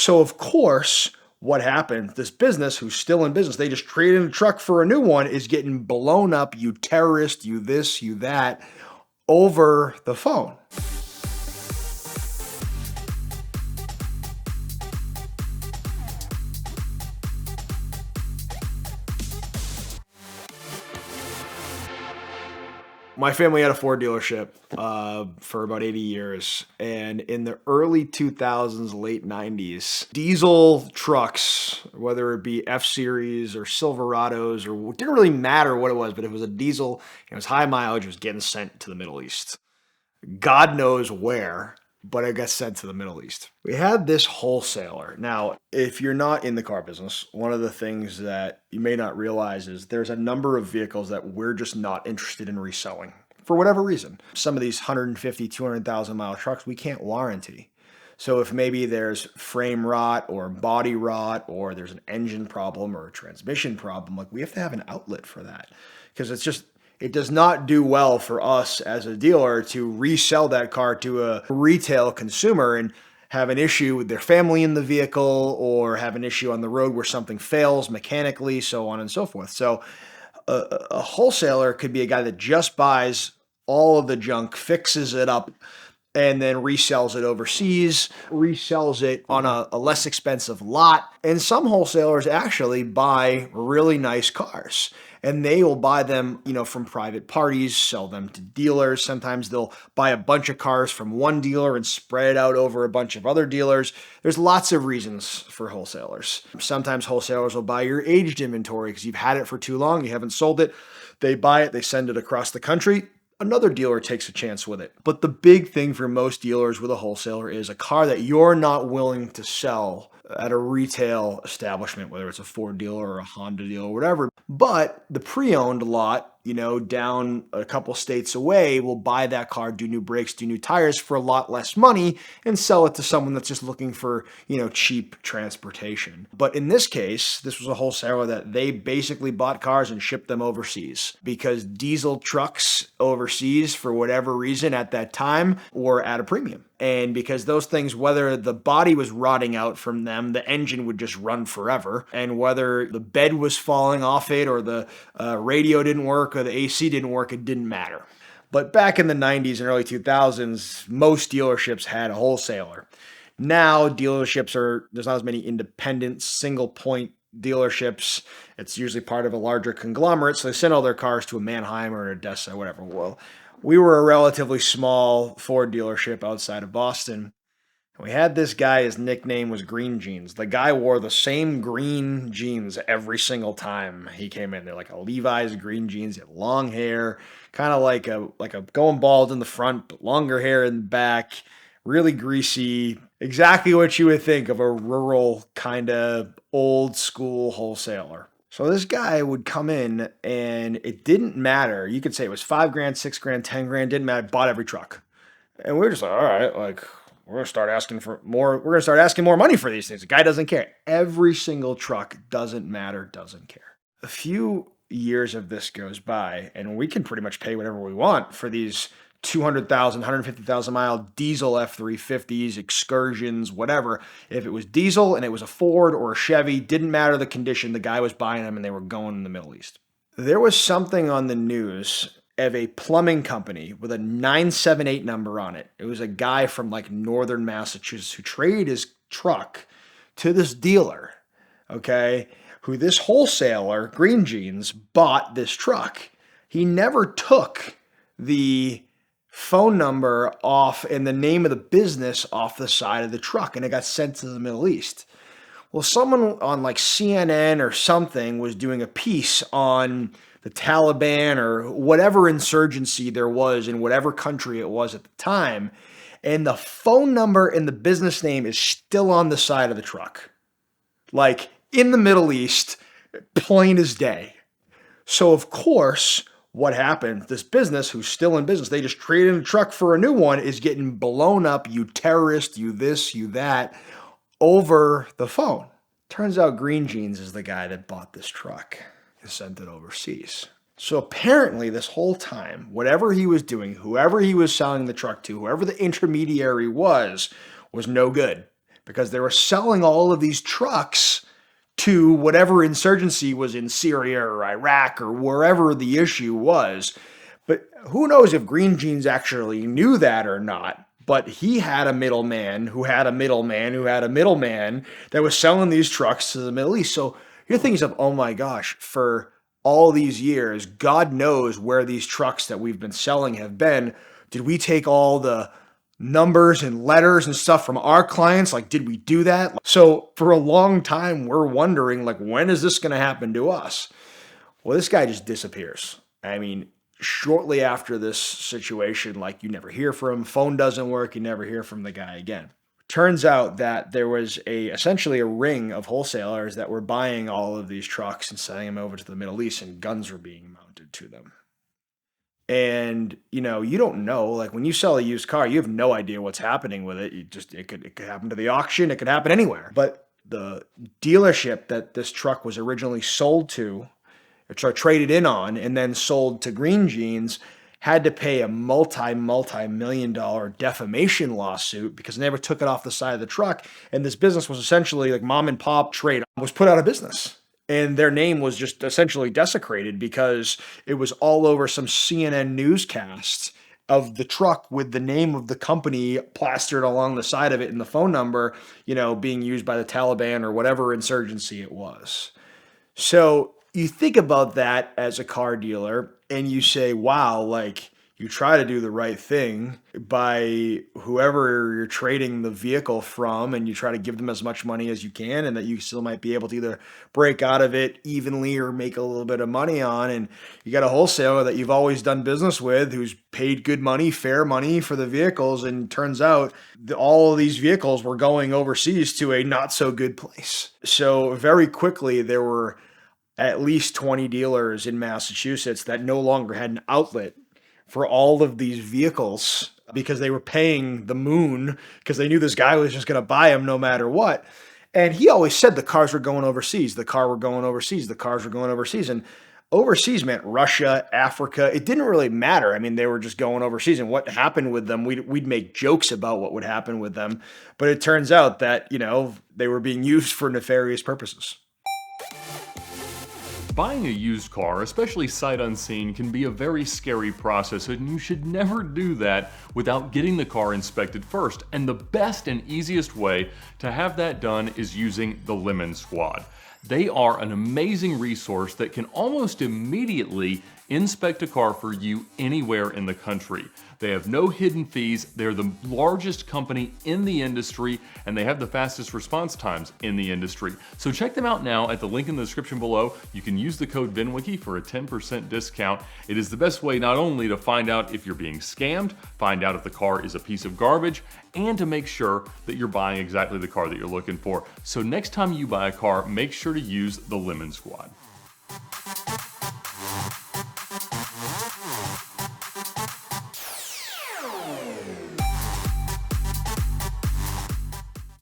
So of course, what happened? This business, who's still in business, they just traded a truck for a new one, is getting blown up. You terrorist, you this, you that, over the phone. My family had a Ford dealership for about 80 years. And in the early 2000s, late 90s, diesel trucks, whether it be F Series or Silverados, or it didn't really matter what it was, but if it was a diesel, it was high mileage, it was getting sent to the Middle East. God knows where, but it got sent to the Middle East. We had this wholesaler. Now, if you're not in the car business, one of the things that you may not realize is there's a number of vehicles that we're just not interested in reselling for whatever reason. Some of these 150, 200,000 mile trucks we can't warranty. So if maybe there's frame rot or body rot or there's an engine problem or a transmission problem, like we have to have an outlet for that because it does not do well for us as a dealer to resell that car to a retail consumer and have an issue with their family in the vehicle or have an issue on the road where something fails mechanically, so on and so forth. So a wholesaler could be a guy that just buys all of the junk, fixes it up, and then resells it overseas, resells it on a less expensive lot. And some wholesalers actually buy really nice cars. And they will buy them, from private parties, sell them to dealers. Sometimes they'll buy a bunch of cars from one dealer and spread it out over a bunch of other dealers. There's lots of reasons for wholesalers. Sometimes wholesalers will buy your aged inventory because you've had it for too long, you haven't sold it. They buy it, they send it across the country. Another dealer takes a chance with it. But the big thing for most dealers with a wholesaler is a car that you're not willing to sell at a retail establishment, whether it's a Ford dealer or a Honda dealer or whatever. But the pre-owned lot, down a couple states away will buy that car, do new brakes, do new tires for a lot less money and sell it to someone that's just looking for, cheap transportation. But in this case, this was a wholesaler that they basically bought cars and shipped them overseas because diesel trucks overseas, for whatever reason at that time, were at a premium. And because those things, whether the body was rotting out from them, the engine would just run forever. And whether the bed was falling off it or the radio didn't work or the AC didn't work, it didn't matter. But back in the 90s and early 2000s, most dealerships had a wholesaler. Now there's not as many independent single point dealerships. It's usually part of a larger conglomerate. So they send all their cars to a Manheim or an Odessa, whatever. Well, we were a relatively small Ford dealership outside of Boston. We had this guy, his nickname was Green Jeans. The guy wore the same green jeans every single time he came in. They're like a Levi's green jeans. He had long hair, kind of like a going bald in the front, but longer hair in the back, really greasy. Exactly what you would think of a rural kind of old school wholesaler. So this guy would come in and it didn't matter. You could say it was $5 grand, $6 grand, $10 grand, didn't matter, bought every truck. And we were just like, all right, we're going to start asking for more. We're going to start asking more money for these things. The guy doesn't care. Every single truck doesn't matter, doesn't care. A few years of this goes by and we can pretty much pay whatever we want for these 200,000, 150,000 mile diesel F-350s, excursions, whatever. If it was diesel and it was a Ford or a Chevy, didn't matter the condition, the guy was buying them and they were going in the Middle East. There was something on the news of a plumbing company with a 978 number on it. It was a guy from like northern Massachusetts who traded his truck to this dealer, okay, who this wholesaler, Green Jeans, bought this truck. He never took the phone number off and the name of the business off the side of the truck, and it got sent to the Middle East. Well, someone on like CNN or something was doing a piece on the Taliban or whatever insurgency there was in whatever country it was at the time, and the phone number and the business name is still on the side of the truck. Like in the Middle East, plain as day. So of course, what happened? This business, who's still in business, they just traded a truck for a new one, is getting blown up, you terrorist, you this, you that, over the phone. Turns out Green Jeans is the guy that bought this truck and sent it overseas. So apparently this whole time, whatever he was doing, whoever he was selling the truck to, whoever the intermediary was no good. because they were selling all of these trucks to whatever insurgency was in Syria or Iraq or wherever the issue was. But who knows if Green Jeans actually knew that or not. But he had a middleman who had a middleman who had a middleman that was selling these trucks to the Middle East. So you're thinking of, oh my gosh, for all these years, God knows where these trucks that we've been selling have been. Did we take all the numbers and letters and stuff from our clients? Like, did we do that? So for a long time, we're wondering, like, when is this going to happen to us? Well, this guy just disappears. I mean, shortly after this situation, like, you never hear from him, phone doesn't work, you never hear from the guy again. Turns out that there was essentially a ring of wholesalers that were buying all of these trucks and sending them over to the Middle East, and guns were being mounted to them. And you don't know, like, when you sell a used car, you have no idea what's happening with it. It could happen to the auction, it could happen anywhere. But the dealership that this truck was originally sold to, or traded in on, and then sold to Green Jeans, had to pay a multi-million-dollar defamation lawsuit because they never took it off the side of the truck. And this business was essentially like mom and pop trade, was put out of business. And their name was just essentially desecrated because it was all over some CNN newscast of the truck with the name of the company plastered along the side of it and the phone number, being used by the Taliban or whatever insurgency it was. So you think about that as a car dealer and you say, wow, like, you try to do the right thing by whoever you're trading the vehicle from, and you try to give them as much money as you can, and that you still might be able to either break out of it evenly or make a little bit of money on. And you got a wholesaler that you've always done business with who's paid good money, fair money for the vehicles, and turns out all of these vehicles were going overseas to a not so good place. So very quickly, there were at least 20 dealers in Massachusetts that no longer had an outlet for all of these vehicles because they were paying the moon because they knew this guy was just going to buy them no matter what. And he always said the cars were going overseas. The cars were going overseas. And overseas meant Russia, Africa. It didn't really matter. I mean, they were just going overseas. And what happened with them, we'd make jokes about what would happen with them. But it turns out that, they were being used for nefarious purposes. Buying a used car, especially sight unseen, can be a very scary process, and you should never do that without getting the car inspected first. And the best and easiest way to have that done is using the Lemon Squad. They are an amazing resource that can almost immediately inspect a car for you anywhere in the country. They have no hidden fees, they're the largest company in the industry, and they have the fastest response times in the industry. So check them out now at the link in the description below. You can use the code VinWiki for a 10% discount. It is the best way not only to find out if you're being scammed, find out if the car is a piece of garbage, and to make sure that you're buying exactly the car that you're looking for. So next time you buy a car, make sure to use the Lemon Squad.